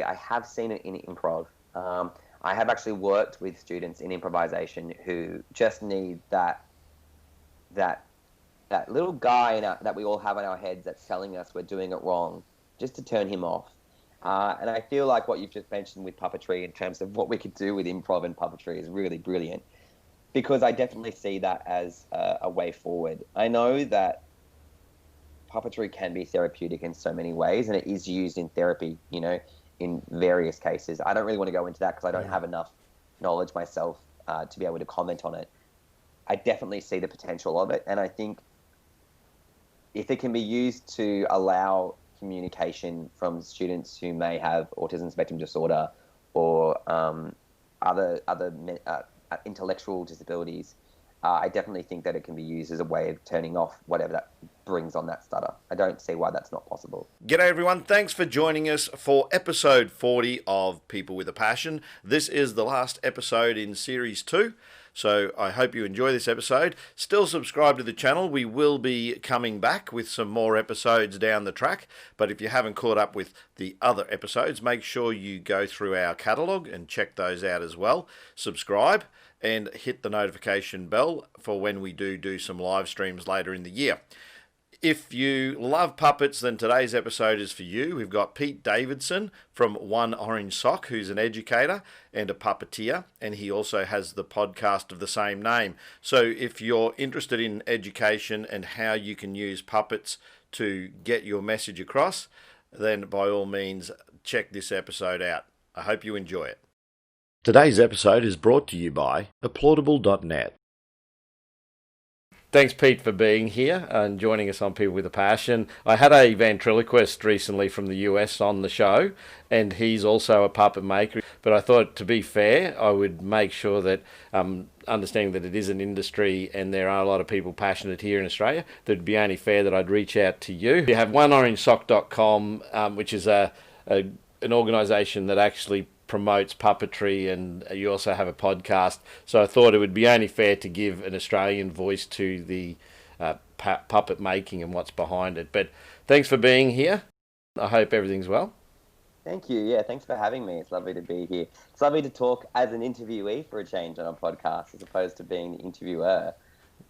I have seen it in improv. I have actually worked with students in improvisation who just need that little guy that we all have in our heads that's telling us we're doing it wrong, just to turn him off. And I feel like what you've just mentioned with puppetry in terms of what we could do with improv and puppetry is really brilliant, because I definitely see that as a way forward. I know that puppetry can be therapeutic in so many ways, and it is used in therapy, in various cases. I don't really want to go into that because I don't have enough knowledge myself to be able to comment on it. I definitely see the potential of it, and I think if it can be used to allow communication from students who may have autism spectrum disorder or other intellectual disabilities, I definitely think that it can be used as a way of turning off whatever that brings on that stutter. I don't see why that's not possible. G'day everyone, thanks for joining us for episode 40 of People with a Passion. This is the last episode in series 2. So I hope you enjoy this episode. Still subscribe to the channel. We will be coming back with some more episodes down the track. But if you haven't caught up with the other episodes, make sure you go through our catalogue and check those out as well. Subscribe and hit the notification bell for when we do some live streams later in the year. If you love puppets, then today's episode is for you. We've got Pete Davidson from One Orange Sock, who's an educator and a puppeteer, and he also has the podcast of the same name. So if you're interested in education and how you can use puppets to get your message across, then by all means, check this episode out. I hope you enjoy it. Today's episode is brought to you by Applaudible.net. Thanks, Pete, for being here and joining us on People with a Passion. I had a ventriloquist recently from the US on the show, and he's also a puppet maker. But I thought, to be fair, I would make sure that, understanding that it is an industry and there are a lot of people passionate here in Australia, that it'd be only fair that I'd reach out to you. You have oneorangesock.com, which is an organisation that actually promotes puppetry, and you also have a podcast, so I thought it would be only fair to give an Australian voice to the puppet making and what's behind it. But thanks for being here. I hope everything's well. Thank you. Yeah, thanks for having me. It's lovely to be here. It's lovely to talk as an interviewee for a change on a podcast as opposed to being the interviewer.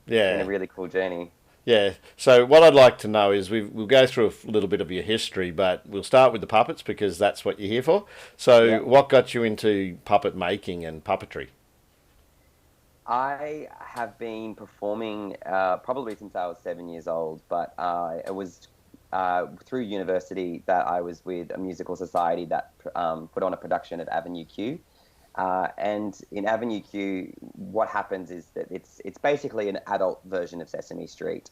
Yeah. It's been a really cool journey. Yeah, so what I'd like to know is we'll go through a little bit of your history, but we'll start with the puppets because that's what you're here for. So What got you into puppet making and puppetry? I have been performing probably since I was 7 years old, but it was through university that I was with a musical society that put on a production of Avenue Q. And in Avenue Q, what happens is that it's basically an adult version of Sesame Street.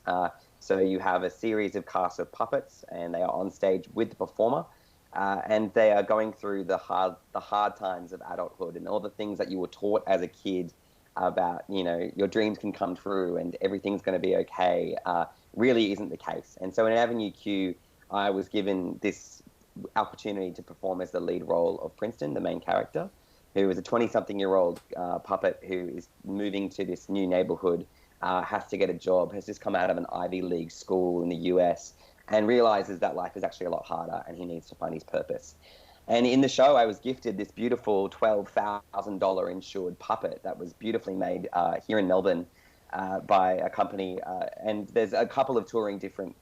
So you have a series of cast of puppets, and they are on stage with the performer, and they are going through the hard times of adulthood and all the things that you were taught as a kid about, your dreams can come true and everything's going to be okay, really isn't the case. And so in Avenue Q, I was given this opportunity to perform as the lead role of Princeton, the main character, who is a 20-something-year-old puppet who is moving to this new neighborhood, has to get a job, has just come out of an Ivy League school in the US, and realizes that life is actually a lot harder and he needs to find his purpose. And in the show, I was gifted this beautiful $12,000 insured puppet that was beautifully made here in Melbourne by a company. And there's a couple of touring different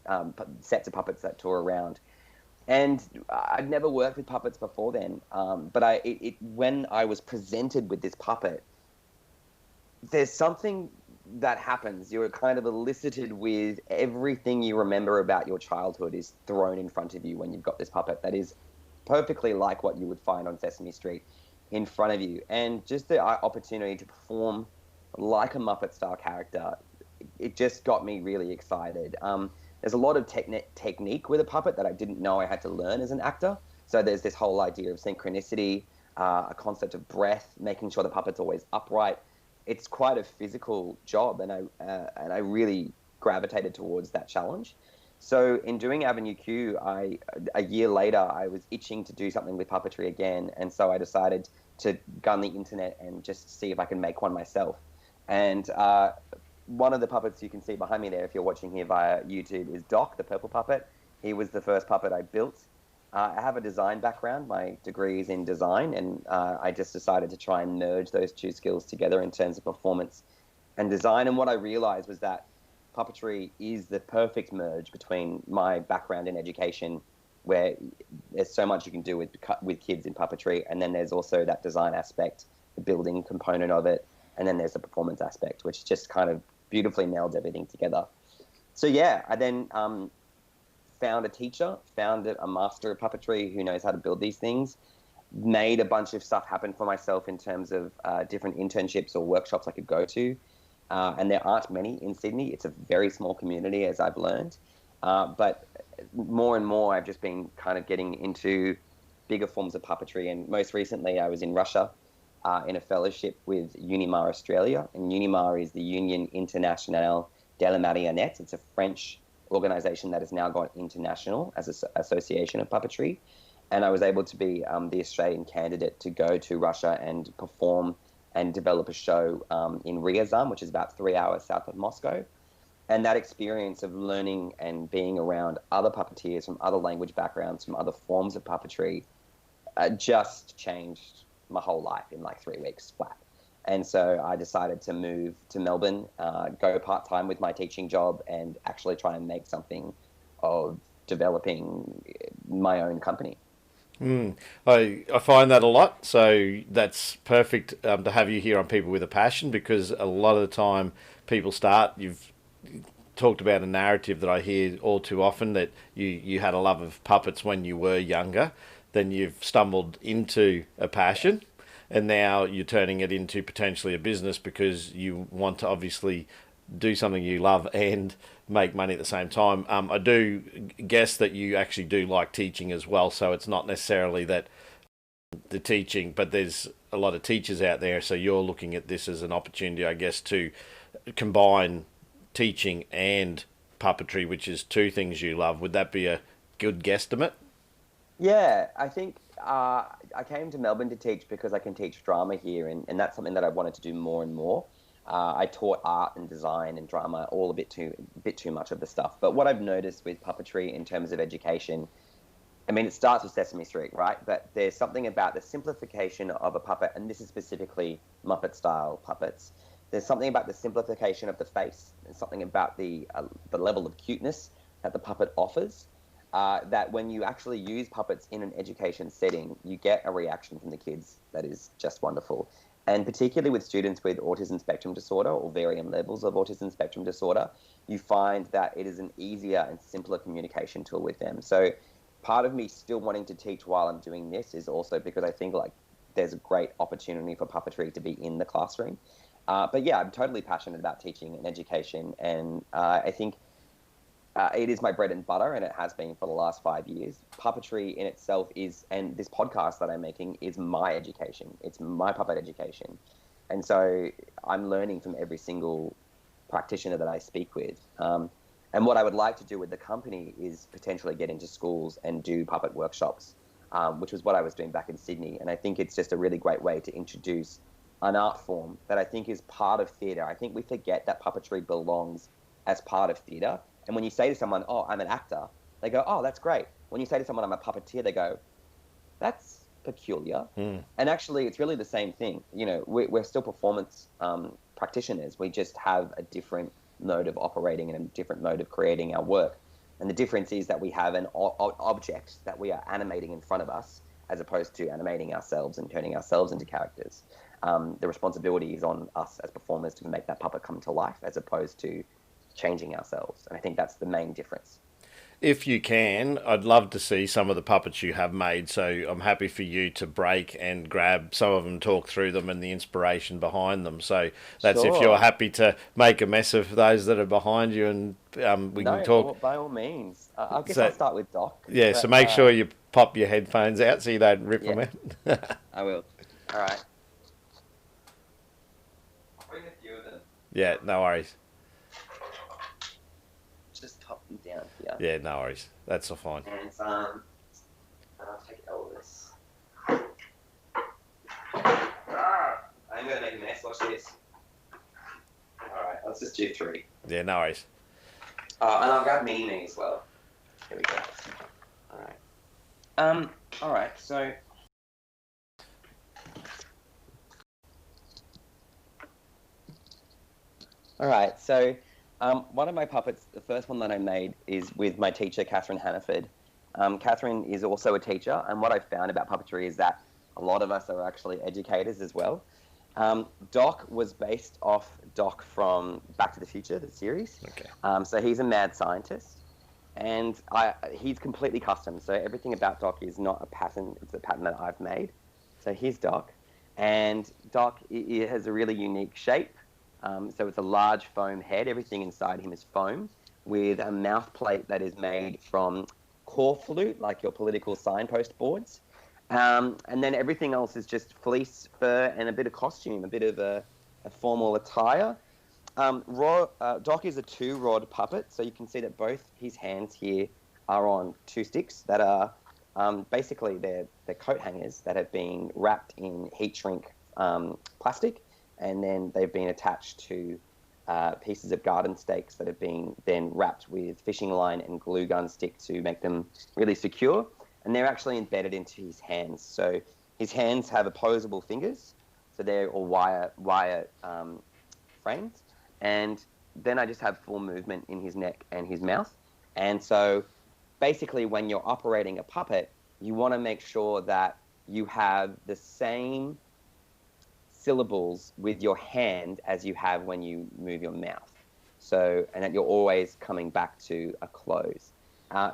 sets of puppets that tour around. And I'd never worked with puppets before then, but when I was presented with this puppet, there's something that happens. You're kind of elicited with everything you remember about your childhood is thrown in front of you when you've got this puppet that is perfectly like what you would find on Sesame Street in front of you. And just the opportunity to perform like a Muppet-style character, it just got me really excited. There's a lot of technique with a puppet that I didn't know I had to learn as an actor. So there's this whole idea of synchronicity, a concept of breath, making sure the puppet's always upright. It's quite a physical job, and I really gravitated towards that challenge. So in doing Avenue Q, a year later, I was itching to do something with puppetry again, and so I decided to gun the internet and just see if I can make one myself. And one of the puppets you can see behind me there, if you're watching here via YouTube, is Doc, the purple puppet. He was the first puppet I built. I have a design background. My degree is in design, and I just decided to try and merge those two skills together in terms of performance and design. And what I realized was that puppetry is the perfect merge between my background in education, where there's so much you can do with kids in puppetry, and then there's also that design aspect, the building component of it, and then there's the performance aspect, which just kind of beautifully melds everything together. So yeah, I then found a teacher, found a master of puppetry who knows how to build these things, made a bunch of stuff happen for myself in terms of different internships or workshops I could go to. And there aren't many in Sydney. It's a very small community, as I've learned. But more and more, I've just been kind of getting into bigger forms of puppetry. And most recently, I was in Russia in a fellowship with Unimar Australia. And Unimar is the Union Internationale de la Marionnette. It's a French organization that has now gone international as an association of puppetry. And I was able to be the Australian candidate to go to Russia and perform and develop a show in Ryazan, which is about 3 hours south of Moscow. And that experience of learning and being around other puppeteers from other language backgrounds, from other forms of puppetry, just changed my whole life in like 3 weeks flat. And so I decided to move to Melbourne, go part-time with my teaching job, and actually try and make something of developing my own company. I find that a lot, so that's perfect to have you here on People with a Passion, because a lot of the time people start, you've talked about a narrative that I hear all too often, that you had a love of puppets when you were younger, then you've stumbled into a passion, and now you're turning it into potentially a business because you want to obviously do something you love and make money at the same time. I do guess that you actually do like teaching as well, so it's not necessarily that the teaching, but there's a lot of teachers out there, so you're looking at this as an opportunity, I guess, to combine teaching and puppetry, which is two things you love. Would that be a good guesstimate? Yeah, I think I came to Melbourne to teach because I can teach drama here, and that's something that I wanted to do more and more. I taught art and design and drama all a bit too much of the stuff. But what I've noticed with puppetry in terms of education, I mean, it starts with Sesame Street, right? But there's something about the simplification of a puppet, and this is specifically Muppet-style puppets. There's something about the simplification of the face. There's something about the level of cuteness that the puppet offers. That when you actually use puppets in an education setting, you get a reaction from the kids that is just wonderful. And particularly with students with autism spectrum disorder or varying levels of autism spectrum disorder, you find that it is an easier and simpler communication tool with them. So part of me still wanting to teach while I'm doing this is also because I think like there's a great opportunity for puppetry to be in the classroom. But yeah, I'm totally passionate about teaching and education, and I think it is my bread and butter, and it has been for the last 5 years. Puppetry in itself is, and this podcast that I'm making is my education. It's my puppet education. And so I'm learning from every single practitioner that I speak with. And what I would like to do with the company is potentially get into schools and do puppet workshops, which was what I was doing back in Sydney. And I think it's just a really great way to introduce an art form that I think is part of theatre. I think we forget that puppetry belongs as part of theatre. And when you say to someone, oh, I'm an actor, they go, oh, that's great. When you say to someone, I'm a puppeteer, they go, that's peculiar. And actually, it's really the same thing. You know, we're still performance practitioners. We just have a different mode of operating and a different mode of creating our work. And the difference is that we have an object that we are animating in front of us, as opposed to animating ourselves and turning ourselves into characters. The responsibility is on us as performers to make that puppet come to life, as opposed to changing ourselves. And I think that's the main difference. If you can, I'd love to see some of the puppets you have made, so I'm happy for you to break and grab some of them, talk through them and the inspiration behind them. So that's Sure. If you're happy to make a mess of those that are behind you, and we can talk. By all means. I guess So, I'll start with Doc. yeah, so But, make sure you pop your headphones out so you don't rip yeah, them out. I will. All right. I'll bring a few of them. Yeah, no worries. Just pop them down here. Yeah, no worries. That's all fine. And I'll take Elvis. I'm going to make a mess. Watch this. All right, let's just do 3. Yeah, no worries. And I'll grab Mini Me as well. Here we go. All right. All right, so one of my puppets, the first one that I made, is with my teacher, Catherine Hannaford. Catherine is also a teacher, and what I found about puppetry is that a lot of us are actually educators as well. Doc was based off Doc from Back to the Future, the series. Okay. So he's a mad scientist, and he's completely custom. So everything about Doc is not a pattern; it's a pattern that I've made. So here's Doc, and Doc it has a really unique shape. So it's a large foam head. Everything inside him is foam, with a mouth plate that is made from core flute, like your political signpost boards. And then everything else is just fleece, fur, and a bit of costume, a bit of a formal attire. Doc is a 2-rod puppet, so you can see that both his hands here are on 2 sticks that are basically they're coat hangers that have been wrapped in heat shrink plastic, and then they've been attached to pieces of garden stakes that have been then wrapped with fishing line and glue gun stick to make them really secure. And they're actually embedded into his hands. So his hands have opposable fingers, so they're all wire frames. And then I just have full movement in his neck and his mouth. And so basically when you're operating a puppet, you want to make sure that you have the same syllables with your hand as you have when you move your mouth. So, and that you're always coming back to a close.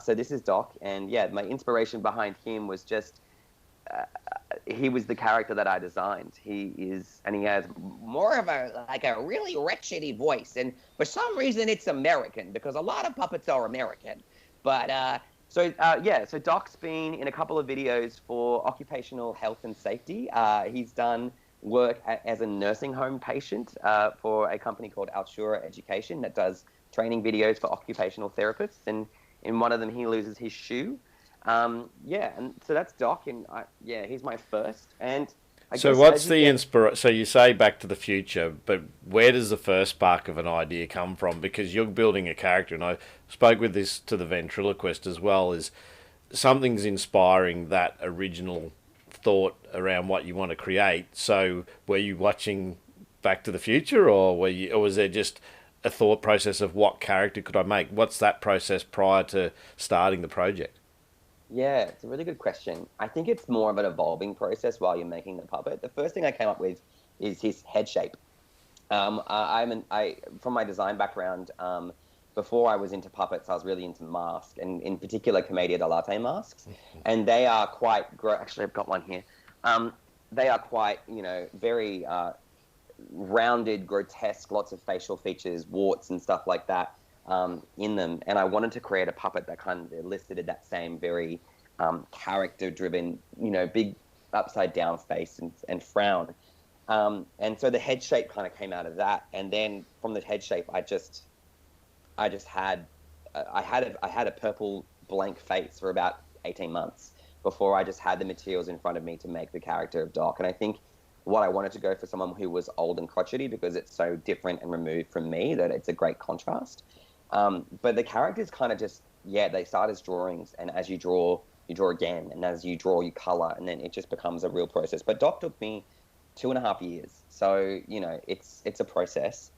So this is Doc, and yeah, my inspiration behind him was just, he was the character that I designed. He has more of a really wretched voice, and for some reason it's American, because a lot of puppets are American. But so Doc's been in a couple of videos for occupational health and safety. He's done work as a nursing home patient for a company called Altura Education that does training videos for occupational therapists, and in one of them he loses his shoe. And so that's Doc, and he's my first. And so what's the inspiration? So you say Back to the Future, but where does the first spark of an idea come from? Because you're building a character, and I spoke with this to the ventriloquist as well, is something's inspiring that original thought around what you want to create. So were you watching Back to the Future, or was there just a thought process of what character could I make? What's that process prior to starting the project? Yeah, it's a really good question. I think it's more of an evolving process while you're making the puppet. The first thing I came up with is his head shape. From my design background, before I was into puppets, I was really into masks, and in particular Commedia dell'arte masks. And they are quite, actually I've got one here. They are quite, very rounded, grotesque, lots of facial features, warts and stuff like that in them. And I wanted to create a puppet that kind of elicited that same very character-driven, big upside-down face and frown. And so the head shape kind of came out of that. And then from the head shape, I had a purple blank face for about 18 months before I just had the materials in front of me to make the character of Doc. And I think what I wanted to go for someone who was old and crotchety, because it's so different and removed from me that it's a great contrast. But the characters kind of just, they start as drawings, and as you draw again, and as you draw, you color, and then it just becomes a real process. But Doc took me 2.5 years. So, it's a process.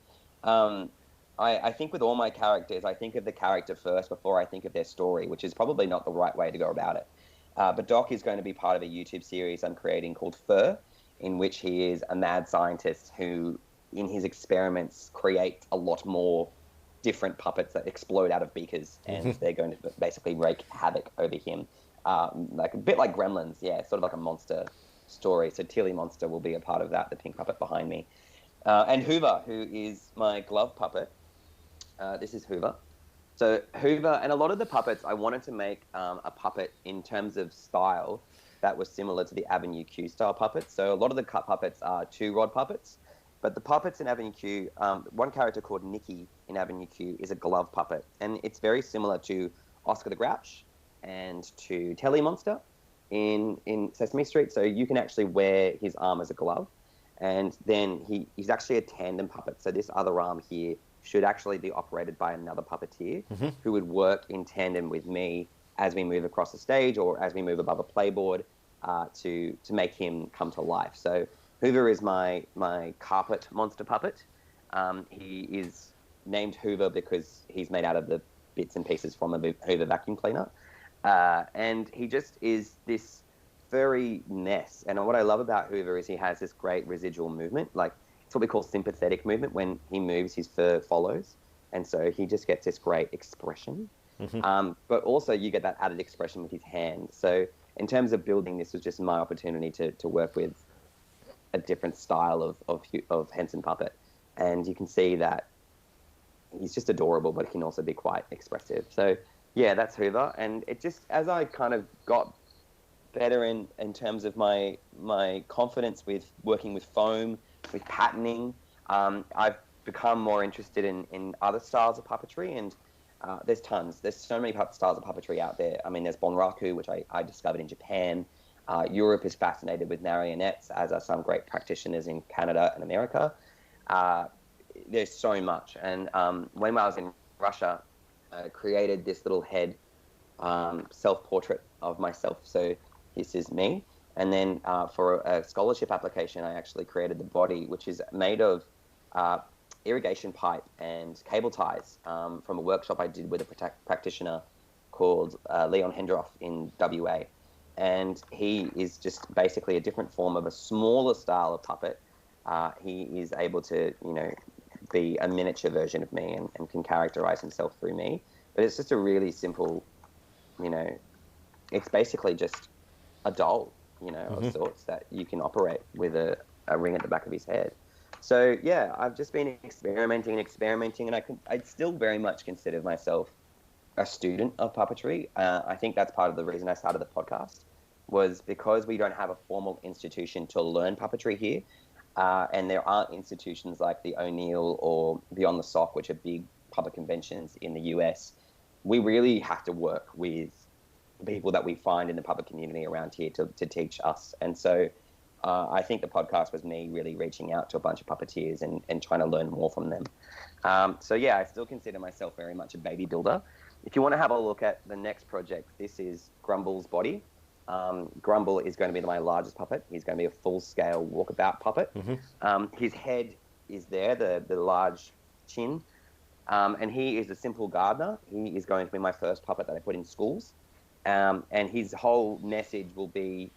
I think with all my characters, I think of the character first before I think of their story, which is probably not the right way to go about it. But Doc is going to be part of a YouTube series I'm creating called Fur, in which he is a mad scientist who, in his experiments, creates a lot more different puppets that explode out of beakers, and they're going to basically wreak havoc over him. Like a bit like Gremlins, sort of like a monster story. So Tilly Monster will be a part of that, the pink puppet behind me. And Hoover, who is my glove puppet. This is Hoover. So Hoover, and a lot of the puppets, I wanted to make a puppet in terms of style that was similar to the Avenue Q style puppets. So a lot of the cut puppets are 2-rod puppets, but the puppets in Avenue Q, one character called Nikki in Avenue Q is a glove puppet, and it's very similar to Oscar the Grouch and to Telly Monster in Sesame Street. So you can actually wear his arm as a glove, and then he's actually a tandem puppet. So this other arm here should actually be operated by another puppeteer who would work in tandem with me as we move across the stage or as we move above a playboard to make him come to life. So Hoover is my carpet monster puppet. He is named Hoover because he's made out of the bits and pieces from a Hoover vacuum cleaner. And he just is this furry mess. And what I love about Hoover is he has this great residual movement. Like, it's what we call sympathetic movement. When he moves, his fur follows. And so he just gets this great expression. Mm-hmm. But also you get that added expression with his hand. So in terms of building, this was just my opportunity to work with a different style of Henson puppet. And you can see that he's just adorable, but he can also be quite expressive. So yeah, that's Hoover. And it just, as I kind of got better in terms of my confidence with working with foam, with patterning, I've become more interested in other styles of puppetry, and there's tons. There's so many styles of puppetry out there. I mean, there's Bonraku, which I discovered in Japan. Europe is fascinated with marionettes, as are some great practitioners in Canada and America. There's so much. And when I was in Russia, I created this little head self-portrait of myself. So this is me. And then for a scholarship application, I actually created the body, which is made of irrigation pipe and cable ties from a workshop I did with a practitioner called Leon Hendroff in WA. And he is just basically a different form of a smaller style of puppet. He is able to, be a miniature version of me and can characterize himself through me. But it's just a really simple, it's basically just a doll, mm-hmm. of sorts that you can operate with a ring at the back of his head. So yeah, I've just been experimenting, and I'd still very much consider myself a student of puppetry. I think that's part of the reason I started the podcast, was because we don't have a formal institution to learn puppetry here. And there aren't institutions like the O'Neill or Beyond the Sock, which are big puppet conventions in the US. We really have to work with the people that we find in the puppet community around here to teach us. And so I think the podcast was me really reaching out to a bunch of puppeteers and trying to learn more from them. So yeah, I still consider myself very much a baby builder. If you want to have a look at the next project, this is Grumble's body. Grumble is going to be my largest puppet. He's going to be a full-scale walkabout puppet. Mm-hmm. His head is there, the large chin, and he is a simple gardener. He is going to be my first puppet that I put in schools, and his whole message will be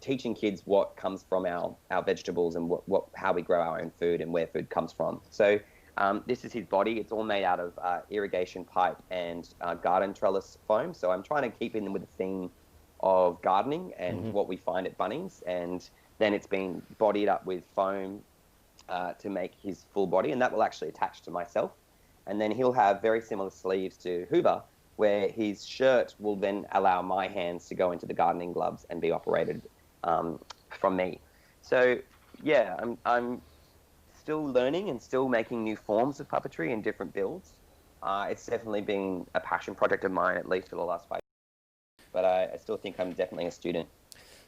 teaching kids what comes from our vegetables and how we grow our own food and where food comes from. So this is his body. It's all made out of irrigation pipe and garden trellis foam. So I'm trying to keep in with the theme of gardening and mm-hmm. what we find at Bunnings. And then it's been bodied up with foam to make his full body. And that will actually attach to myself. And then he'll have very similar sleeves to Hoover, where his shirt will then allow my hands to go into the gardening gloves and be operated from me. So yeah, I'm still learning and still making new forms of puppetry and different builds. It's definitely been a passion project of mine, at least for the last 5 years. But I still think I'm definitely a student.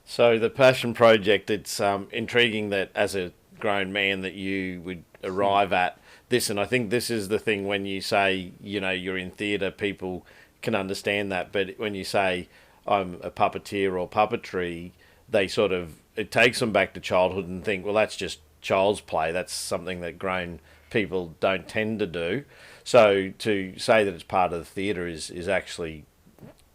So the passion project, it's intriguing that as a grown man that you would arrive at this. And I think this is the thing when you say, you're in theatre, people can understand that. But when you say I'm a puppeteer or puppetry, they it takes them back to childhood and think, well, that's just child's play. That's something that grown people don't tend to do. So to say that it's part of the theatre is actually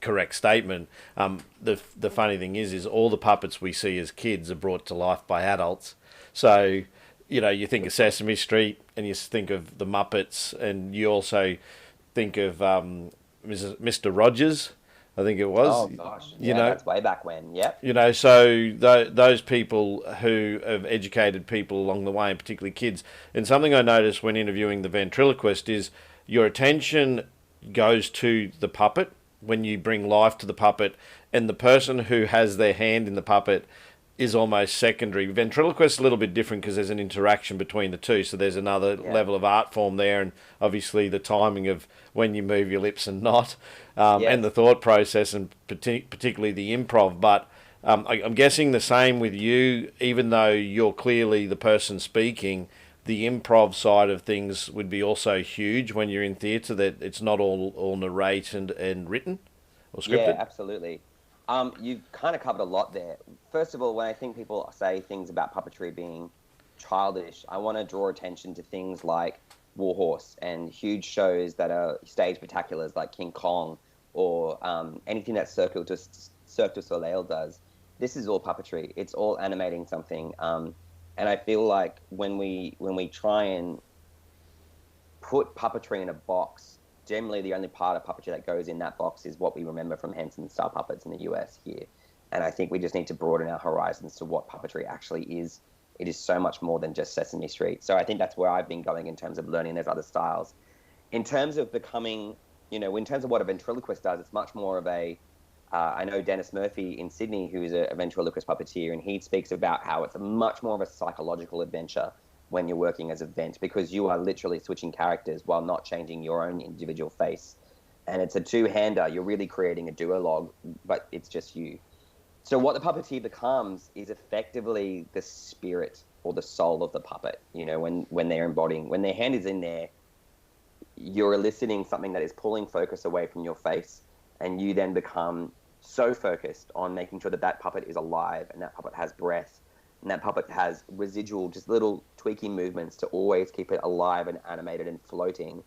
correct statement. The funny thing is all the puppets we see as kids are brought to life by adults. So you think of Sesame Street and you think of the Muppets, and you also think of Mr. Rogers, I think it was. Oh gosh, that's way back when. Yep. So those people who have educated people along the way, and particularly kids. And something I noticed when interviewing the ventriloquist is your attention goes to the puppet when you bring life to the puppet, and the person who has their hand in the puppet is almost secondary. Ventriloquist is a little bit different because there's an interaction between the two, so there's another level of art form there, and obviously the timing of when you move your lips and not, and the thought process, and particularly the improv. But I'm guessing the same with you, even though you're clearly the person speaking, the improv side of things would be also huge when you're in theatre, that it's not all narrated and written or Yeah, scripted? absolutely. You've kind of covered a lot there. First of all, when I think people say things about puppetry being childish, I want to draw attention to things like Warhorse and huge shows that are stage spectaculars like King Kong, or anything that Cirque du Soleil does. This is all puppetry. It's all animating something. And I feel like when we try and put puppetry in a box, generally the only part of puppetry that goes in that box is what we remember from Henson Star Puppets in the US here. And I think we just need to broaden our horizons to what puppetry actually is. It is so much more than just Sesame Street. So I think that's where I've been going in terms of learning those other styles. In terms of becoming, in terms of what a ventriloquist does, it's much more of I know Dennis Murphy in Sydney, who is a ventriloquist puppeteer, and he speaks about how it's a much more of a psychological adventure when you're working as a vent, because you are literally switching characters while not changing your own individual face. And it's a two-hander. You're really creating a duologue, but it's just you. So what the puppeteer becomes is effectively the spirit or the soul of the puppet. When they're embodying, when their hand is in there, you're eliciting something that is pulling focus away from your face, and you then become so focused on making sure that that puppet is alive, and that puppet has breath, and that puppet has residual, just little tweaking movements to always keep it alive and animated and floating.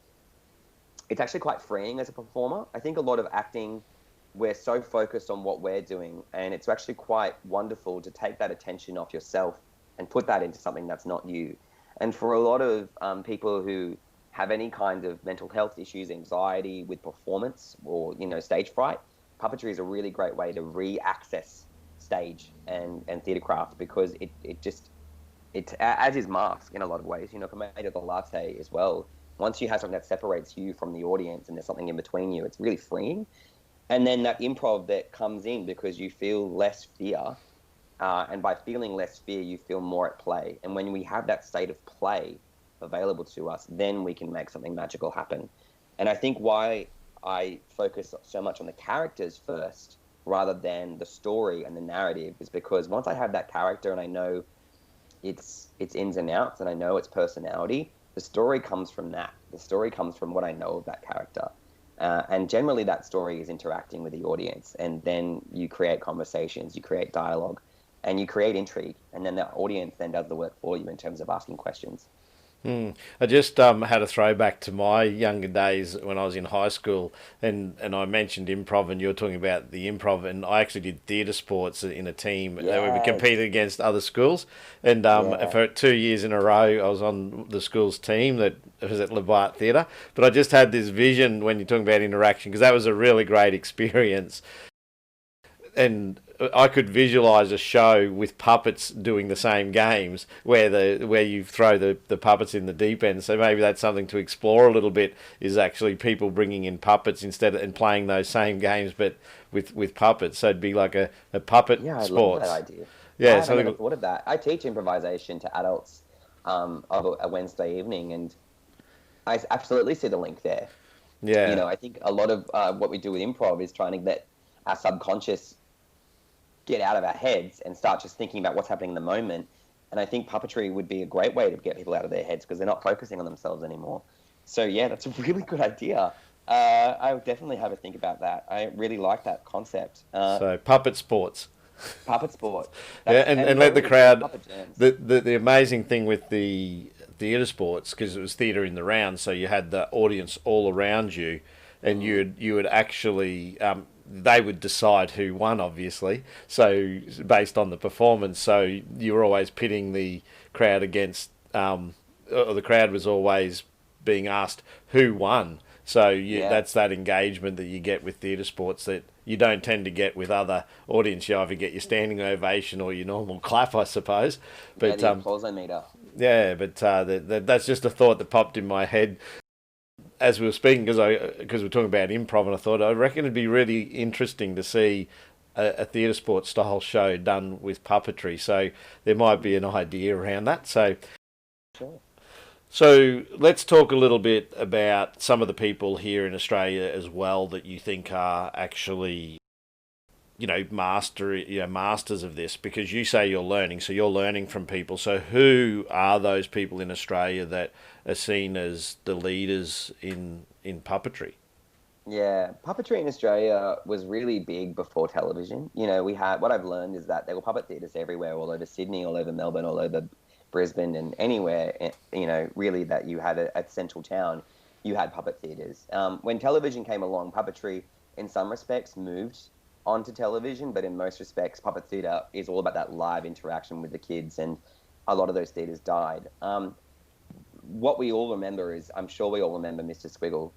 It's actually quite freeing as a performer. I think a lot of acting, we're so focused on what we're doing, and it's actually quite wonderful to take that attention off yourself and put that into something that's not you. And for a lot of people who have any kind of mental health issues, anxiety with performance, or stage fright, puppetry is a really great way to re-access stage and theatre craft, because it as is mask in a lot of ways, compared to the latte as well. Once you have something that separates you from the audience and there's something in between you, it's really freeing. And then that improv that comes in, because you feel less fear, and by feeling less fear, you feel more at play. And when we have that state of play available to us, then we can make something magical happen. And I think why I focus so much on the characters first rather than the story and the narrative is because once I have that character and I know its ins and outs and I know its personality, the story comes from that. The story comes from what I know of that character. And generally that story is interacting with the audience, and then you create conversations, you create dialogue, and you create intrigue, and then the audience then does the work for you in terms of asking questions. I just had a throwback to my younger days when I was in high school, and I mentioned improv, and you were talking about the improv, and I actually did theatre sports in a team that we competed against other schools, and for 2 years in a row I was on the school's team that was at Labat Theatre. But I just had this vision when you're talking about interaction, because that was a really great experience, and I could visualize a show with puppets doing the same games where you throw the puppets in the deep end. So maybe that's something to explore a little bit, is actually people bringing in puppets and playing those same games, but with puppets. So it'd be like a puppet sports. I love that idea. Yeah, I never thought of that. I teach improvisation to adults of a Wednesday evening, and I absolutely see the link there. Yeah. I think a lot of what we do with improv is trying to let our subconscious get out of our heads and start just thinking about what's happening in the moment. And I think puppetry would be a great way to get people out of their heads, because they're not focusing on themselves anymore. So yeah, that's a really good idea. I would definitely have a think about that. I really like that concept. So puppet sports. Puppet sport. And let the crowd. Puppet jams. The amazing thing with the theatre sports, because it was theatre in the round, so you had the audience all around you, and you would actually they would decide who won, obviously. So based on the performance, so you were always pitting the crowd against, or the crowd was always being asked who won. So that's that engagement that you get with theatre sports that you don't tend to get with other audience. You either get your standing ovation or your normal clap, I suppose. But the applausometer. Yeah, but that's just a thought that popped in my head as we were speaking, because we're talking about improv, and I thought I reckon it'd be really interesting to see a theatre sports style show done with puppetry. So there might be an idea around that. So. Sure. So let's talk a little bit about some of the people here in Australia as well that you think are actually, masters of this? Because you say you're learning, so you're learning from people. So who are those people in Australia that are seen as the leaders in puppetry? Yeah, puppetry in Australia was really big before television. What I've learned is that there were puppet theatres everywhere, all over Sydney, all over Melbourne, all over Brisbane, and anywhere, really that you had a central town, you had puppet theatres. When television came along, puppetry, in some respects, moved onto television, but in most respects, puppet theatre is all about that live interaction with the kids, and a lot of those theatres died. What we all remember is, I'm sure we all remember Mr. Squiggle.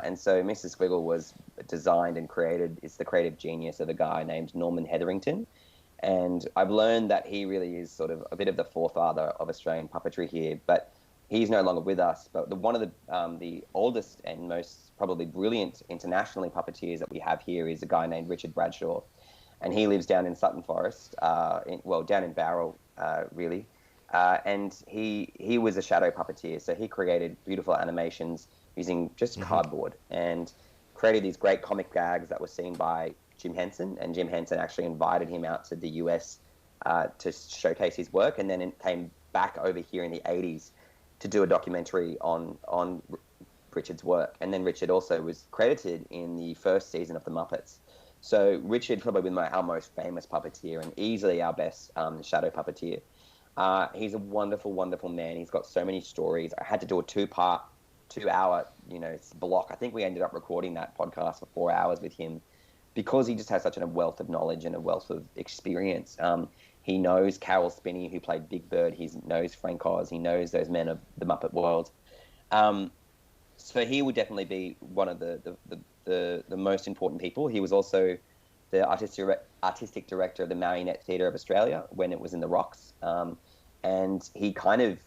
And so Mr. Squiggle was designed and created, it's the creative genius of a guy named Norman Hetherington. And I've learned that he really is sort of a bit of the forefather of Australian puppetry here, but he's no longer with us. But one of the oldest and most probably brilliant internationally puppeteers that we have here is a guy named Richard Bradshaw. And he lives down in Sutton Forest, down in Bowral, really. And he was a shadow puppeteer, so he created beautiful animations using just cardboard and created these great comic gags that were seen by Jim Henson, and Jim Henson actually invited him out to the US to showcase his work, and then it came back over here in the 80s to do a documentary on Richard's work. And then Richard also was credited in the first season of The Muppets. So Richard probably been our most famous puppeteer and easily our best shadow puppeteer. He's a wonderful, wonderful man. He's got so many stories. I had to do a 2-hour, block. I think we ended up recording that podcast for 4 hours with him because he just has such a wealth of knowledge and a wealth of experience. He knows Carol Spinney, who played Big Bird. He knows Frank Oz. He knows those men of the Muppet world. So he would definitely be one of the most important people. He was also the artistic director of the Marionette Theatre of Australia when it was in the Rocks. And he kind of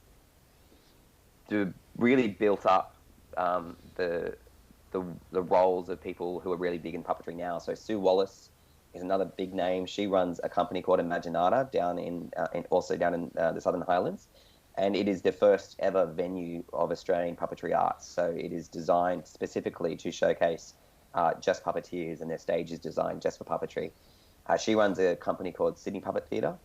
really built up the roles of people who are really big in puppetry now. So Sue Wallace is another big name. She runs a company called Imaginata down in the Southern Highlands, and it is the first ever venue of Australian puppetry arts. So it is designed specifically to showcase just puppeteers, and their stage is designed just for puppetry. She runs a company called Sydney Puppet Theatre,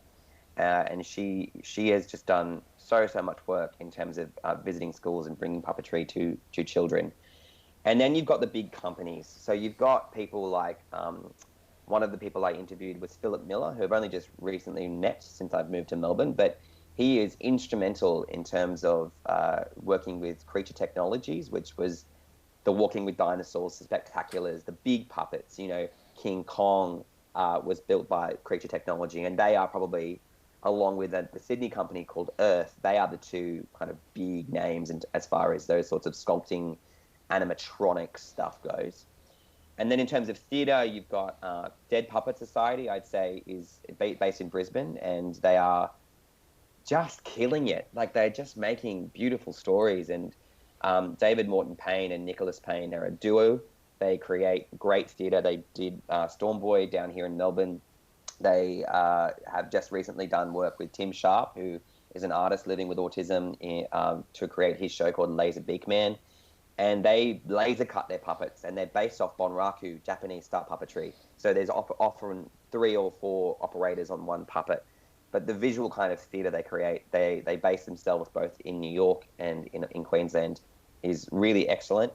and she has just done so much work in terms of visiting schools and bringing puppetry to children. And then you've got the big companies. So you've got people like, one of the people I interviewed was Philip Miller, who I've only just recently met since I've moved to Melbourne, but he is instrumental in terms of working with Creature Technologies, which was the Walking with Dinosaurs, the Spectaculars, the big puppets. King Kong was built by Creature Technology, and they are probably, along with the Sydney company called Earth, they are the two kind of big names as far as those sorts of sculpting animatronic stuff goes. And then in terms of theatre, you've got Dead Puppet Society, I'd say, is based in Brisbane, and they are just killing it. Like, they're just making beautiful stories. And David Morton Payne and Nicholas Payne are a duo. They create great theatre. They did Storm Boy down here in Melbourne. They have just recently done work with Tim Sharp, who is an artist living with autism, to create his show called Laser Beak Man. And they laser cut their puppets, and they're based off Bonraku, Japanese style puppetry. So there's often 3 or 4 operators on one puppet. But the visual kind of theatre they create, they base themselves both in New York and in Queensland, is really excellent.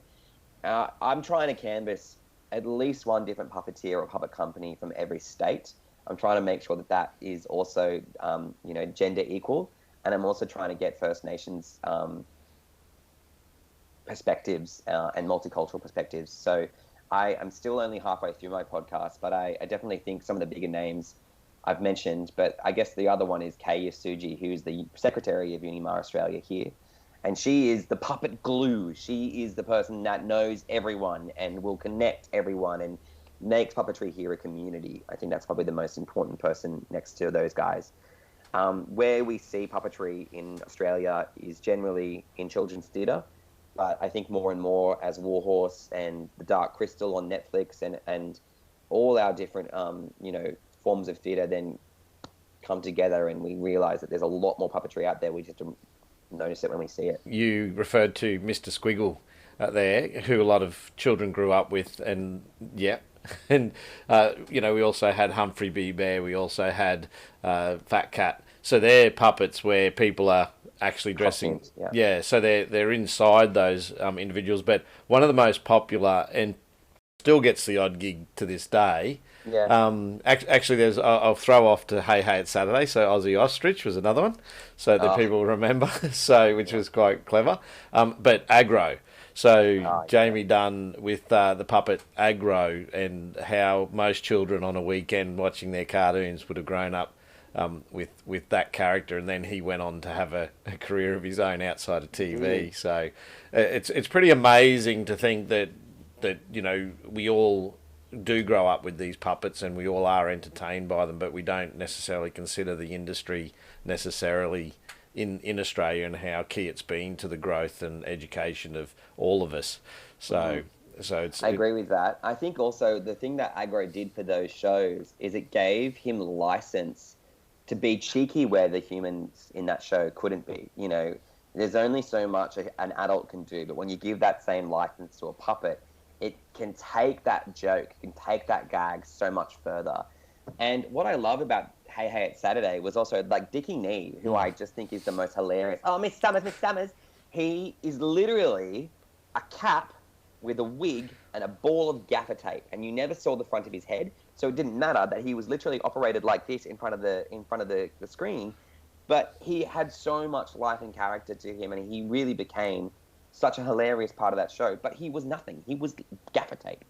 I'm trying to canvass at least one different puppeteer or puppet company from every state. I'm trying to make sure that is also, gender equal. And I'm also trying to get First Nations perspectives and multicultural perspectives. So I'm still only halfway through my podcast, but I definitely think some of the bigger names I've mentioned, but I guess the other one is Kay Yasuji, who's the secretary of Unimar Australia here. And she is the puppet glue. She is the person that knows everyone and will connect everyone and makes puppetry here a community. I think that's probably the most important person next to those guys. Where we see puppetry in Australia is generally in children's theatre, but I think more and more as Warhorse and The Dark Crystal on Netflix and all our different, forms of theatre then come together, and we realise that there's a lot more puppetry out there. We just notice it when we see it. You referred to Mr. Squiggle there, who a lot of children grew up with, and yeah, And we also had Humphrey B. Bear. We also had Fat Cat. So they're puppets where people are actually dressing. Costumes, yeah. Yeah, so they're inside those individuals. But one of the most popular and still gets the odd gig to this day. Yeah. Actually, I'll throw off to Hey Hey It's Saturday. So Aussie Ostrich was another one, so that people remember. So which was quite clever. But Aggro. So Jamie Dunn with the puppet Aggro, and how most children on a weekend watching their cartoons would have grown up with that character, and then he went on to have a career of his own outside of TV. So it's pretty amazing to think that we all do grow up with these puppets and we all are entertained by them, but we don't necessarily consider the industry necessarily in Australia and how key it's been to the growth and education of all of us. So I agree with that. I think also the thing that Aggro did for those shows is it gave him license to be cheeky where the humans in that show couldn't be. There's only so much an adult can do, but when you give that same license to a puppet, it can take that joke, can take that gag so much further. And what I love about Hey Hey It's Saturday was also like Dickie Nee, who I just think is the most hilarious. Oh, Miss Summers. He is literally a cap with a wig and a ball of gaffer tape, and you never saw the front of his head, so it didn't matter that he was literally operated like this in front of the screen. But he had so much life and character to him, and he really became such a hilarious part of that show. But he was nothing. He was gaffer tape.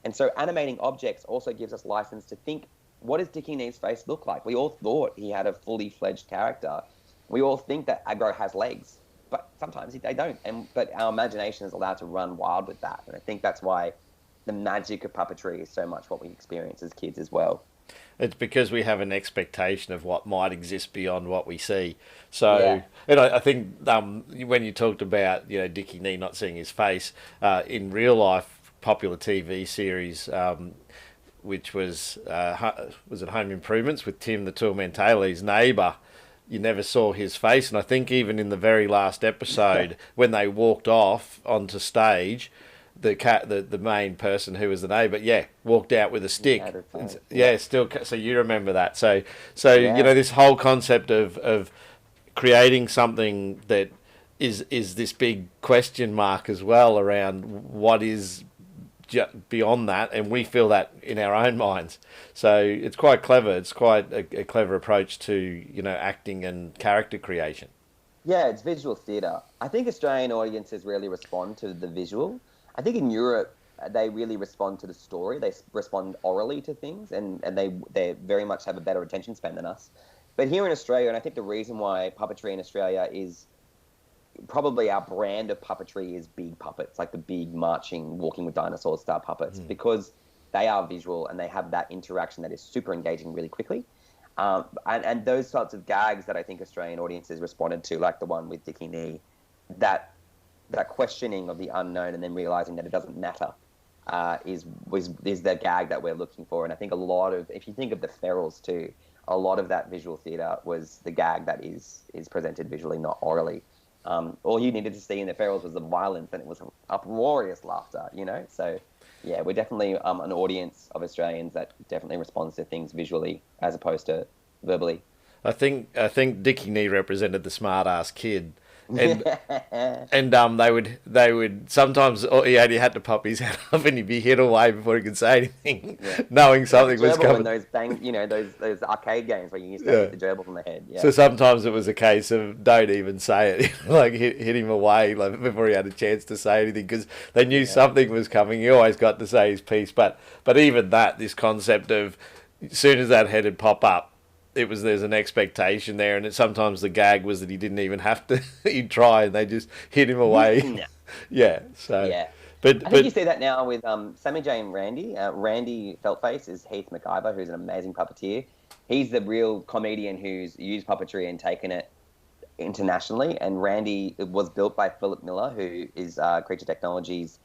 And so animating objects also gives us license to think, what does Dickie Nee's face look like? We all thought he had a fully fledged character. We all think that Aggro has legs, but sometimes they don't. But our imagination is allowed to run wild with that. And I think that's why the magic of puppetry is so much what we experience as kids as well. It's because we have an expectation of what might exist beyond what we see. So, and I think when you talked about Dickie Nee not seeing his face in real life, popular TV series, which was it Home Improvements with Tim the Toolman Taylor, his neighbour. You never saw his face, and I think even in the very last episode when they walked off onto stage, the main person who was the neighbour, walked out with a stick. Still. So you remember that. So this whole concept of creating something that is this big question mark as well around what is beyond that, and we feel that in our own minds. So it's quite clever. It's quite a clever approach to acting and character creation. Yeah, it's visual theatre. I think Australian audiences really respond to the visual. I think in Europe, they really respond to the story. They respond orally to things, and they very much have a better attention span than us. But here in Australia, and I think the reason why puppetry in Australia is probably our brand of puppetry is big puppets, like the big marching, walking with dinosaurs style puppets, because they are visual and they have that interaction that is super engaging really quickly. And those sorts of gags that I think Australian audiences responded to, like the one with Dickie Nee, that questioning of the unknown and then realizing that it doesn't matter, is the gag that we're looking for. And I think a lot of, if you think of the Ferals too, a lot of that visual theatre was the gag that is presented visually, not orally. All you needed to see in the Ferals was the violence, and it was uproarious laughter, So, yeah, we're definitely an audience of Australians that definitely responds to things visually as opposed to verbally. I think Dickie Nee represented the smart ass kid. And they would sometimes he only had to pop his head up and he'd be hit away before he could say anything, knowing something was coming. Those those arcade games where you used to hit the gerbil from the head. Yeah. So sometimes it was a case of don't even say it, like hit him away before he had a chance to say anything, because they knew something was coming. He always got to say his piece, but even that, this concept of as soon as that head would pop up, there's an expectation there, and sometimes the gag was that he didn't even have to. He'd try, and they just hit him away. But I think you see that now with Sammy J and Randy. Randy Feltface is Heath McIver, who's an amazing puppeteer. He's the real comedian who's used puppetry and taken it internationally. And Randy was built by Philip Miller, who is Creature Technologies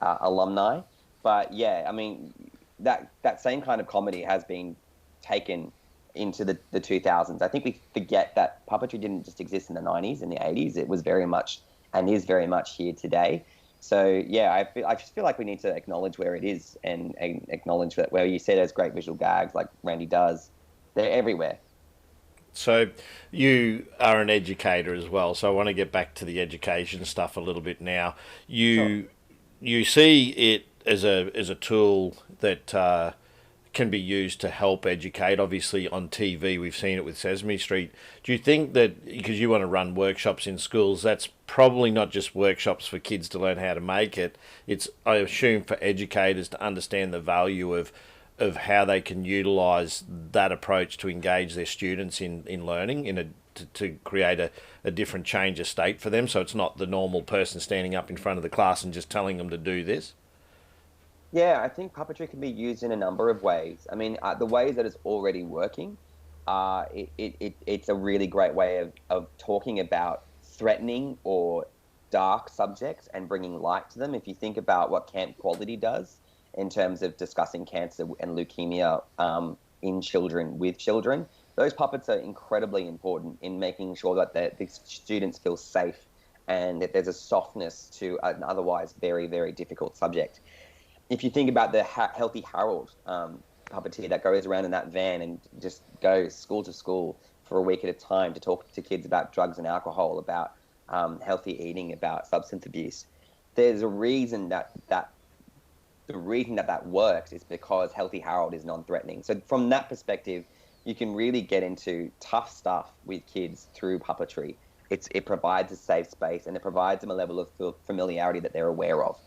alumni. But yeah, I mean that same kind of comedy has been taken into the 2000s. I think we forget that puppetry didn't just exist in the 90s and the 80s. It was very much and is very much here today. So yeah, I just feel like we need to acknowledge where it is and acknowledge that where you see those great visual gags like Randy does, they're everywhere. So you are an educator as well. So I want to get back to the education stuff a little bit now. Sure. You see it as a tool that can be used to help educate. Obviously, on TV, we've seen it with Sesame Street. Do you think that because you want to run workshops in schools, that's probably not just workshops for kids to learn how to make it? It's, I assume, for educators to understand the value of how they can utilise that approach to engage their students in learning to create a different change of state for them, so it's not the normal person standing up in front of the class and just telling them to do this? Yeah, I think puppetry can be used in a number of ways. I mean, the ways that it's already working, it's a really great way of talking about threatening or dark subjects and bringing light to them. If you think about what Camp Quality does in terms of discussing cancer and leukemia in children with children, those puppets are incredibly important in making sure that the students feel safe and that there's a softness to an otherwise very, very difficult subject. If you think about the Healthy Harold puppeteer that goes around in that van and just goes school to school for a week at a time to talk to kids about drugs and alcohol, about healthy eating, about substance abuse, there's a reason that works is because Healthy Harold is non-threatening. So from that perspective, you can really get into tough stuff with kids through puppetry. It provides a safe space and it provides them a level of familiarity that they're aware of.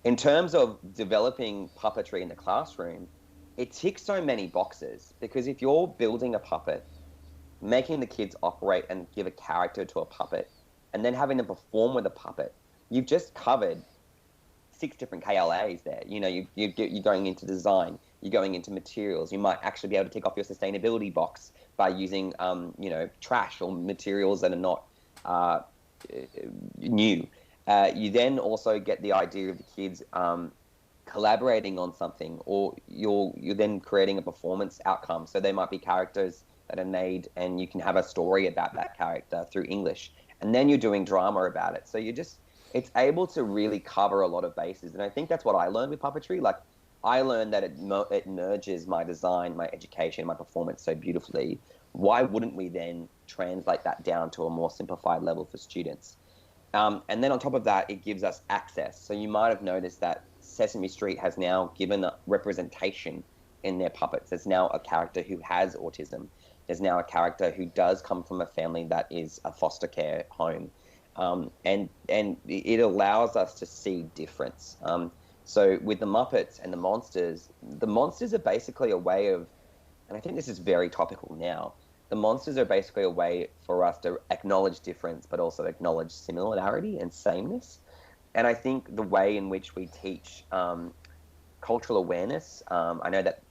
In terms of developing puppetry in the classroom, it ticks so many boxes because if you're building a puppet, making the kids operate and give a character to a puppet, and then having them perform with a puppet, you've just covered 6 different KLAs there. You know, you're going into design, you're going into materials. You might actually be able to tick off your sustainability box by using, trash or materials that are not new. You then also get the idea of the kids collaborating on something, or you're then creating a performance outcome. So they might be characters that are made, and you can have a story about that character through English, and then you're doing drama about it. So it's able to really cover a lot of bases, and I think that's what I learned with puppetry. Like, I learned that it merges my design, my education, my performance so beautifully. Why wouldn't we then translate that down to a more simplified level for students? And then on top of that, it gives us access. So you might have noticed that Sesame Street has now given a representation in their puppets. There's now a character who has autism. There's now a character who does come from a family that is a foster care home. And it allows us to see difference. So with the Muppets and the monsters are basically a way of, and I think this is very topical now, the monsters are basically a way for us to acknowledge difference, but also acknowledge similarity and sameness. And I think the way in which we teach cultural awareness, I know that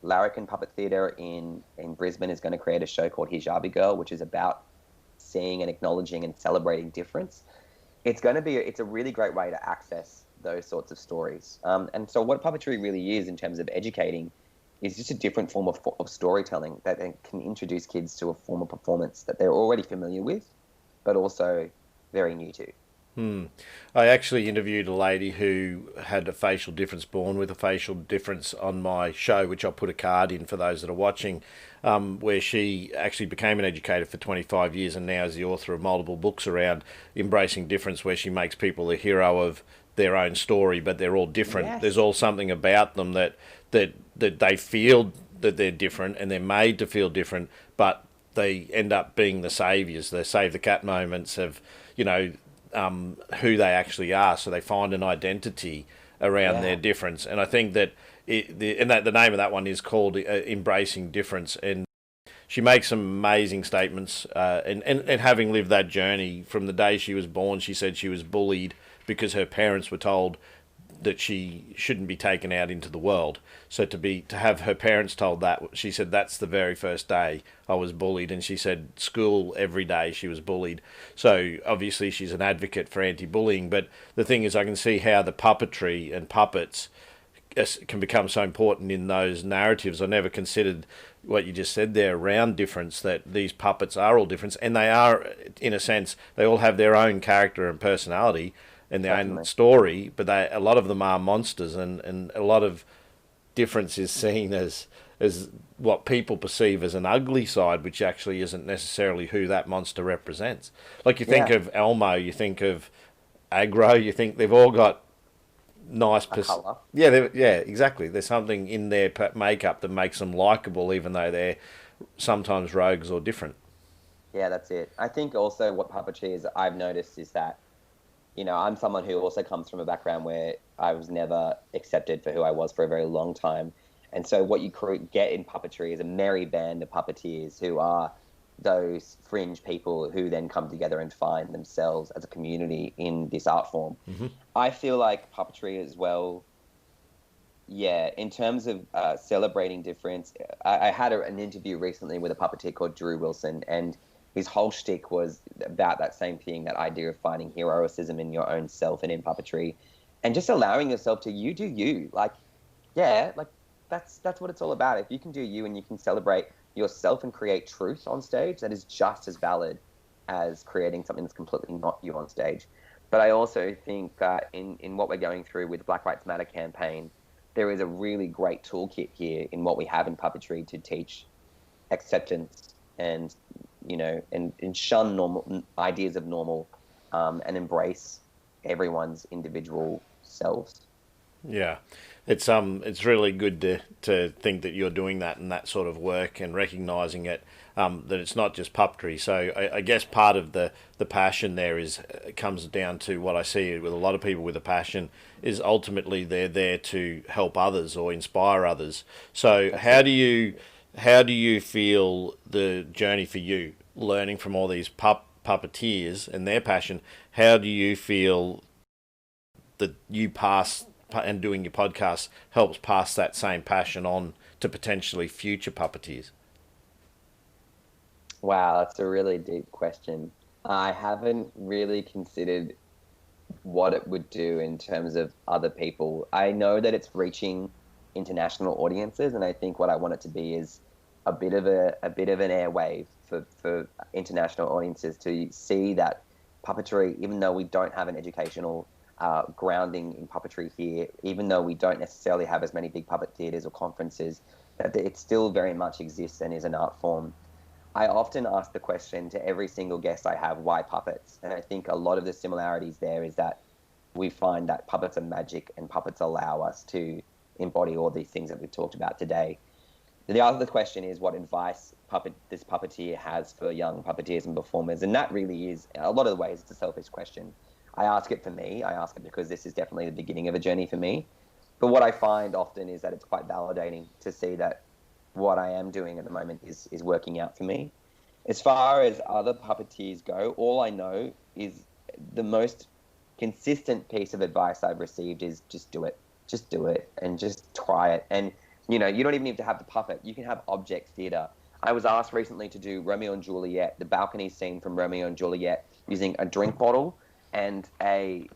Larrikin Puppet Theatre in Brisbane is going to create a show called Hijabi Girl, which is about seeing and acknowledging and celebrating difference. It's a really great way to access those sorts of stories. And so what puppetry really is in terms of educating is just a different form of storytelling that can introduce kids to a form of performance that they're already familiar with, but also very new to. I actually interviewed a lady who had a facial difference, born with a facial difference, on my show, which I'll put a card in for those that are watching, where she actually became an educator for 25 years and now is the author of multiple books around embracing difference, where she makes people the hero of their own story, but they're all different. Yes. There's all something about them that they feel that they're different and they're made to feel different, but they end up being the saviours. They save the cat moments of, who they actually are. So they find an identity around their difference. And I think that the name of that one is called Embracing Difference. And she makes some amazing statements. And having lived that journey from the day she was born, she said she was bullied because her parents were told that she shouldn't be taken out into the world. So to have her parents told that, she said that's the very first day I was bullied, and she said school every day she was bullied. So obviously she's an advocate for anti-bullying, but the thing is I can see how the puppetry and puppets can become so important in those narratives. I never considered what you just said there around difference, that these puppets are all different, and they are, in a sense, they all have their own character and personality. in their own Definitely. story, but a lot of them are monsters, and a lot of difference is seen as what people perceive as an ugly side, which actually isn't necessarily who that monster represents. Like you think Yeah, of Elmo, you think of Aggro, you think they've all got nice. a color. Yeah, yeah, exactly. There's something in their makeup that makes them likable, even though they're sometimes rogues or different. Yeah, that's it. I think also what puppetry is, I've noticed is that, I'm someone who also comes from a background where I was never accepted for who I was for a very long time. And so what you get in puppetry is a merry band of puppeteers who are those fringe people who then come together and find themselves as a community in this art form. Hmm. I feel like puppetry as well, yeah, in terms of celebrating difference, I had an interview recently with a puppeteer called Drew Wilson, and his whole shtick was about that same thing, that idea of finding heroicism in your own self and in puppetry, and just allowing yourself to you do you. Like, yeah, like that's what it's all about. If you can do you and you can celebrate yourself and create truth on stage, that is just as valid as creating something that's completely not you on stage. But I also think that in what we're going through with the Black Lives Matter campaign, there is a really great toolkit here in what we have in puppetry to teach acceptance and and shun normal ideas of normal, and embrace everyone's individual selves. Yeah, it's really good to think that you're doing that and that sort of work and recognizing it, that it's not just puppetry. So I guess part of the passion there is comes down to what I see with a lot of people with a passion is ultimately they're there to help others or inspire others. So how do you feel the journey for you learning from all these puppeteers and their passion? How do you feel that you pass and doing your podcast helps pass that same passion on to potentially future puppeteers? Wow, that's a really deep question. I haven't really considered what it would do in terms of other people. I know that it's reaching international audiences, and I think what I want it to be is a bit of an airwave for international audiences to see that puppetry, even though we don't have an educational grounding in puppetry here, even though we don't necessarily have as many big puppet theatres or conferences, that it still very much exists and is an art form. I often ask the question to every single guest I have, why puppets? And I think a lot of the similarities there is that we find that puppets are magic and puppets allow us to embody all these things that we've talked about today. The other question is what advice this puppeteer has for young puppeteers and performers. And that really is, a lot of the ways, it's a selfish question. I ask it for me. I ask it because this is definitely the beginning of a journey for me. But what I find often is that it's quite validating to see that what I am doing at the moment is working out for me. As far as other puppeteers go, all I know is the most consistent piece of advice I've received is just do it. Just do it and just try it. And, you don't even need to have the puppet. You can have object theatre. I was asked recently to do Romeo and Juliet, the balcony scene from Romeo and Juliet, using a drink bottle and a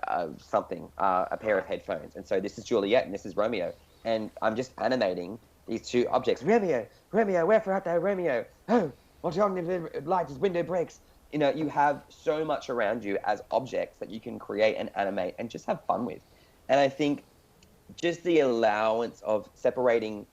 pair of headphones. And so this is Juliet and this is Romeo. And I'm just animating these two objects. Romeo, Romeo, wherefore art thou, Romeo? Oh, what on the light, his window breaks. You have so much around you as objects that you can create and animate and just have fun with. And I think just the allowance of separating,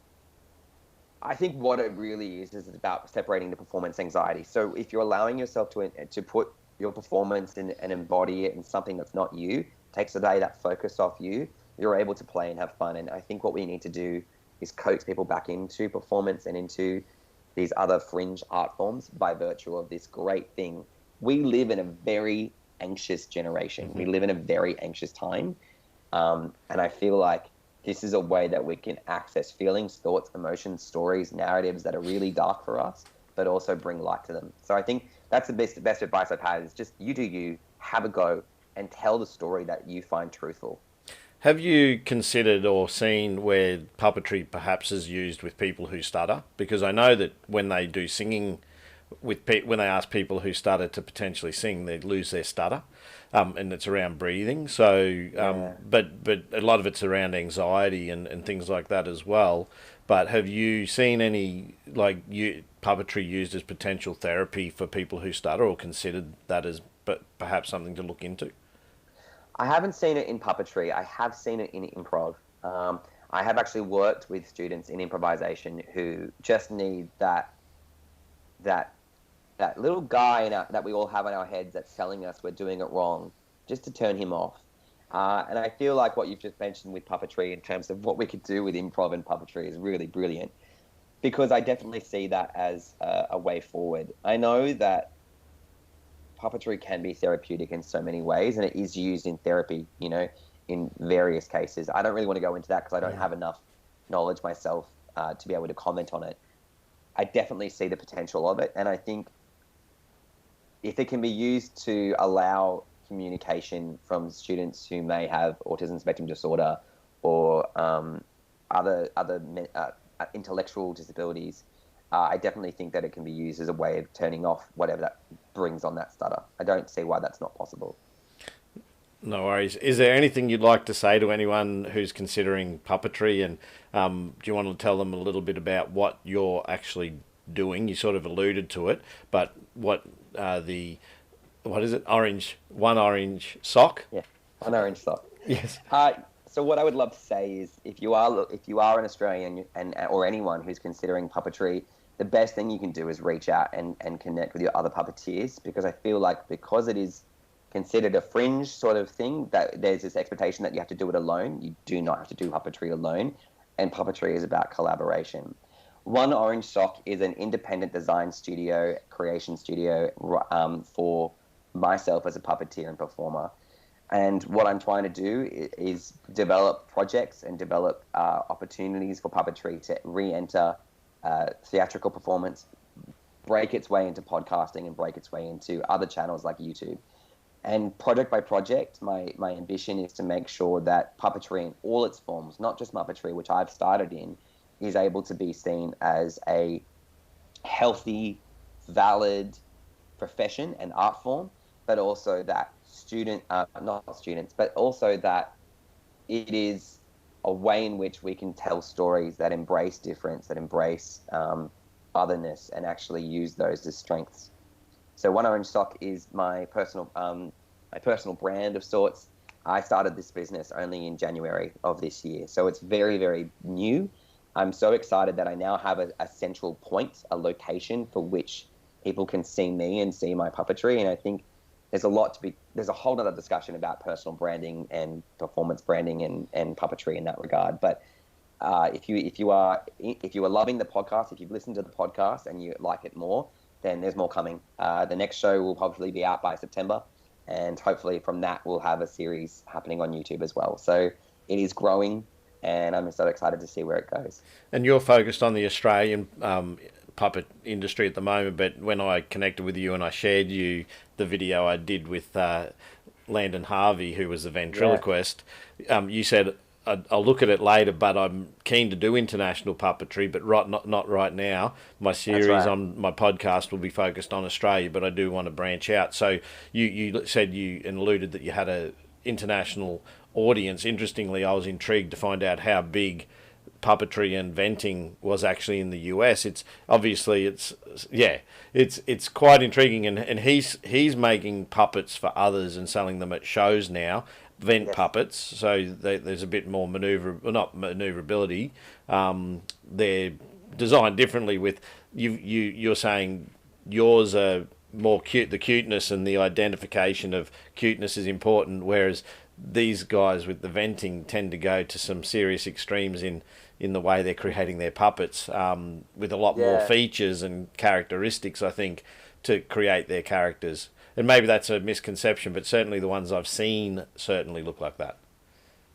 I think what it really is about separating the performance anxiety. So if you're allowing yourself to put your performance in and embody it in something that's not you, takes away that focus off you, you're able to play and have fun. And I think what we need to do is coax people back into performance and into these other fringe art forms by virtue of this great thing. We live in a very anxious generation. We live in a very anxious time. And I feel like this is a way that we can access feelings, thoughts, emotions, stories, narratives that are really dark for us, but also bring light to them. So I think that's the best advice I've had is just you do you, have a go, and tell the story that you find truthful. Have you considered or seen where puppetry perhaps is used with people who stutter? Because I know that when they do singing, when they ask people who stutter to potentially sing, they lose their stutter, and it's around breathing. So, Yeah. but a lot of it's around anxiety and things like that as well. But have you seen any puppetry used as potential therapy for people who stutter, or considered that as perhaps something to look into? I haven't seen it in puppetry. I have seen it in improv. I have actually worked with students in improvisation who just need that that little guy that we all have in our heads that's telling us we're doing it wrong, just to turn him off. And I feel like what you've just mentioned with puppetry in terms of what we could do with improv and puppetry is really brilliant, because I definitely see that as a way forward. I know that puppetry can be therapeutic in so many ways, and it is used in therapy, in various cases. I don't really want to go into that because I don't have enough knowledge myself to be able to comment on it. I definitely see the potential of it, and I think if it can be used to allow communication from students who may have autism spectrum disorder or other intellectual disabilities, I definitely think that it can be used as a way of turning off whatever that brings on that stutter. I don't see why that's not possible. No worries. Is there anything you'd like to say to anyone who's considering puppetry? And do you want to tell them a little bit about what you're actually doing? You sort of alluded to it, but what is it? One orange sock? Yeah, one orange sock. Yes. So what I would love to say is, if you are an Australian or anyone who's considering puppetry, the best thing you can do is reach out and connect with your other puppeteers, because I feel like because it is considered a fringe sort of thing, that there's this expectation that you have to do it alone. You do not have to do puppetry alone, and puppetry is about collaboration. One Orange Sock is an independent design studio, creation studio for myself as a puppeteer and performer. And what I'm trying to do is develop projects and develop opportunities for puppetry to re-enter theatrical performance, break its way into podcasting, and break its way into other channels like YouTube. And project by project, my ambition is to make sure that puppetry in all its forms, not just Muppetry, which I've started in, is able to be seen as a healthy, valid profession and art form, but also that but also that it is a way in which we can tell stories that embrace difference, that embrace otherness, and actually use those as strengths. So One Orange Sock is my personal brand of sorts. I started this business only in January of this year, so it's very, very new. I'm so excited that I now have a central point, a location for which people can see me and see my puppetry. And I think there's a whole other discussion about personal branding and performance branding and puppetry in that regard. But if you are loving the podcast, if you've listened to the podcast and you like it more, then there's more coming. The next show will probably be out by September, and hopefully from that we'll have a series happening on YouTube as well. So it is growing, and I'm so excited to see where it goes. And you're focused on the Australian puppet industry at the moment, but when I connected with you and I shared you the video I did with Landon Harvey, who was the ventriloquist, you said, I'll look at it later, but I'm keen to do international puppetry, but not right now. My series on my podcast will be focused on Australia, but I do want to branch out. So you said and alluded that you had a international audience. Interestingly, I was intrigued to find out how big puppetry and venting was actually in the US. It's quite intriguing, and he's making puppets for others and selling them at shows now. Puppets, so there's a bit more maneuverability. They're designed differently. With you're saying yours are more cute. The cuteness and the identification of cuteness is important, whereas these guys with the venting tend to go to some serious extremes in the way they're creating their puppets, with a lot more features and characteristics, I think, to create their characters. And maybe that's a misconception, but certainly the ones I've seen certainly look like that.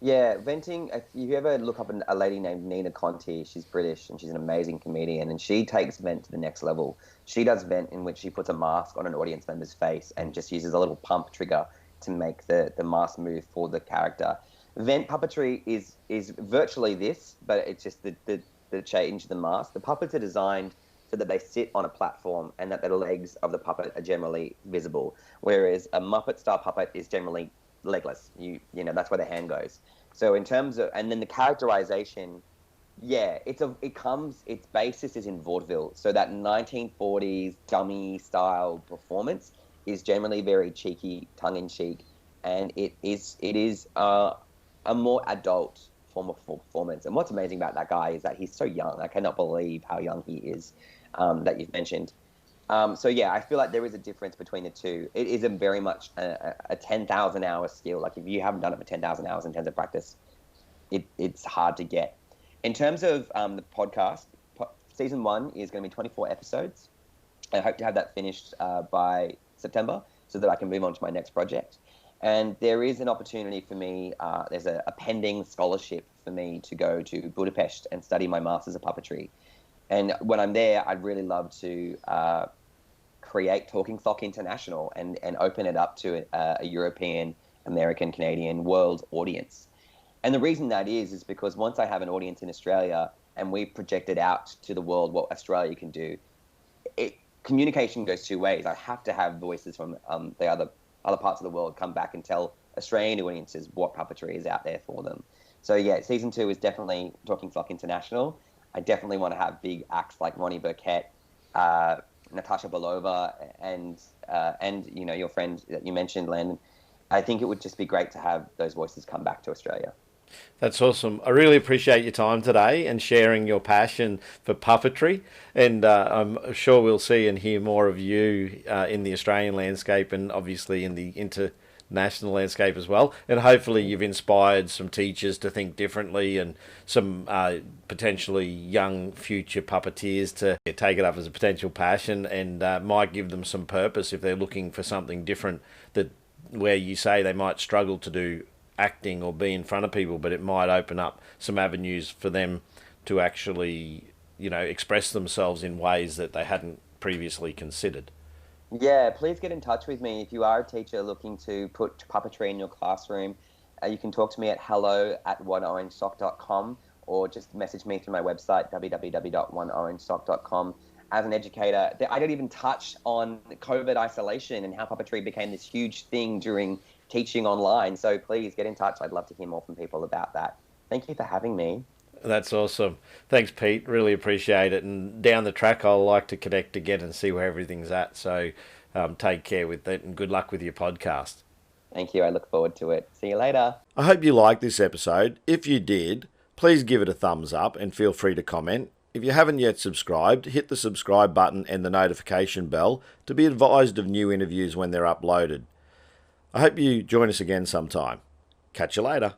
Yeah, venting, if you ever look up a lady named Nina Conti, she's British and she's an amazing comedian, and she takes vent to the next level. She does vent in which she puts a mask on an audience member's face and just uses a little pump trigger to make the mask move for the character. Vent puppetry is virtually this, but it's just the change of the mask. The puppets are designed so that they sit on a platform and that the legs of the puppet are generally visible, whereas a Muppet-style puppet is generally legless. You know that's where the hand goes. So in terms of, and then the characterization, its basis is in vaudeville. So that 1940s dummy style performance is generally very cheeky, tongue-in-cheek, and it is a more adult form of performance. And what's amazing about that guy is that he's so young. I cannot believe how young he is, that you've mentioned. So yeah, I feel like there is a difference between the two. It is a very much a 10,000 hour skill. Like if you haven't done it for 10,000 hours in terms of practice, it's hard to get. In terms of the podcast, season 1 is going to be 24 episodes. I hope to have that finished by September so that I can move on to my next project. And there is an opportunity for me, there's a pending scholarship for me to go to Budapest and study my Masters of Puppetry. And when I'm there, I'd really love to create Talking Clock International and open it up to a European, American, Canadian, world audience. And the reason that is because once I have an audience in Australia and we project it out to the world what Australia can do, communication goes two ways. I have to have voices from the other parts of the world come back and tell Australian audiences what puppetry is out there for them. So yeah, season 2 is definitely Talking Clock International. I definitely want to have big acts like Ronnie Burkett, Natasha Belova, and your friend that you mentioned, Landon. I think it would just be great to have those voices come back to Australia. That's awesome. I really appreciate your time today and sharing your passion for puppetry. And I'm sure we'll see and hear more of you in the Australian landscape and obviously in the international landscape as well. And hopefully you've inspired some teachers to think differently and some potentially young future puppeteers to take it up as a potential passion and might give them some purpose if they're looking for something different that where you say they might struggle to do acting or be in front of people, but it might open up some avenues for them to actually, express themselves in ways that they hadn't previously considered. Yeah, please get in touch with me if you are a teacher looking to put puppetry in your classroom. You can talk to me at hello@oneorangesock.com or just message me through my website, www.oneorangesock.com. As an educator, I don't even touch on COVID isolation and how puppetry became this huge thing during teaching online. So please get in touch. I'd love to hear more from people about that. Thank you for having me. That's awesome. Thanks, Pete. Really appreciate it. And down the track, I'll like to connect again and see where everything's at. So take care with it and good luck with your podcast. Thank you. I look forward to it. See you later. I hope you liked this episode. If you did, please give it a thumbs up and feel free to comment. If you haven't yet subscribed, hit the subscribe button and the notification bell to be advised of new interviews when they're uploaded. I hope you join us again sometime. Catch you later.